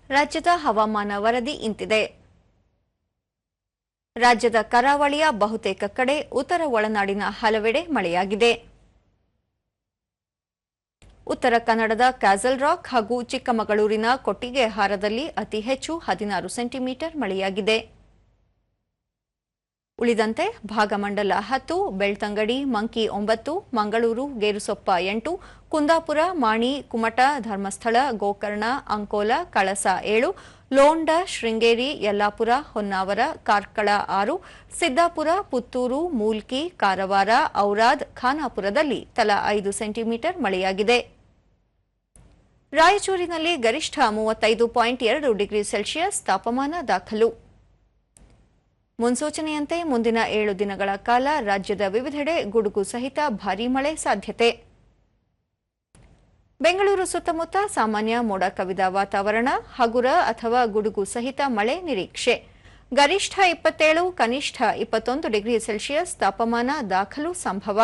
ರಾಜ್ಯದ ಹವಾಮಾನ ವರದಿ ಇಂತಿದೆ. ರಾಜ್ಯದ ಕರಾವಳಿಯ ಬಹುತೇಕ ಕಡೆ, ಉತ್ತರ ಒಳನಾಡಿನ ಹಲವೆಡೆ ಮಳೆಯಾಗಿದೆ. ಉತ್ತರ ಕನ್ನಡದ ಕ್ಯಾಸಲ್ ರಾಕ್ ಹಾಗೂ ಚಿಕ್ಕಮಗಳೂರಿನ ಕೊಟ್ಟಿಗೆಹಾರದಲ್ಲಿ ಅತಿ ಹೆಚ್ಚು 16 ಸೆಂಟಿಮೀಟರ್ ಮಳೆಯಾಗಿದೆ. ಉಳಿದಂತೆ ಭಾಗಮಂಡಲ 10, ಬೆಳ್ತಂಗಡಿ, ಮಂಕಿ 9, ಮಂಗಳೂರು, ಗೇರುಸೊಪ್ಪ 8, ಕುಂದಾಪುರ, ಮಾಣಿ, ಕುಮಟ, ಧರ್ಮಸ್ಥಳ, ಗೋಕರ್ಣ, ಅಂಕೋಲ, ಕಳಸ 7, ಲೋಂಡ, ಶೃಂಗೇರಿ, ಯಲ್ಲಾಪುರ, ಹೊನ್ನಾವರ, ಕಾರ್ಕಳ 6, ಸಿದ್ದಾಪುರ, ಪುತ್ತೂರು, ಮೂಲ್ಕಿ, ಕಾರವಾರ, ಔರಾದ್, ಖಾನಾಪುರದಲ್ಲಿ ತಲಾ 5 ಸೆಂಟಿಮೀಟರ್ ಮಳೆಯಾಗಿದೆ. ರಾಯಚೂರಿನಲ್ಲಿ ಗರಿಷ್ಠ 35.2 ಡಿಗ್ರಿ ಸೆಲ್ಸಿಯಸ್ ತಾಪಮಾನ ದಾಖಲು. ಮುನ್ಸೂಚನೆಯಂತೆ ಮುಂದಿನ 7 ದಿನಗಳ ಕಾಲ ರಾಜ್ಯದ ವಿವಿಧೆಡೆ ಗುಡುಗು ಸಹಿತ ಭಾರೀ ಮಳೆ ಸಾಧ್ಯತೆ. ಬೆಂಗಳೂರು ಸುತ್ತಮುತ್ತ ಸಾಮಾನ್ಯ ಮೋಡ ಕವಿದ ವಾತಾವರಣ, ಹಗುರ ಅಥವಾ ಗುಡುಗು ಸಹಿತ ಮಳೆ ನಿರೀಕ್ಷೆ. ಗರಿಷ್ಠ 27, ಕನಿಷ್ಠ 21 ಡಿಗ್ರಿ ಸೆಲ್ಸಿಯಸ್ ತಾಪಮಾನ ದಾಖಲು ಸಂಭವ.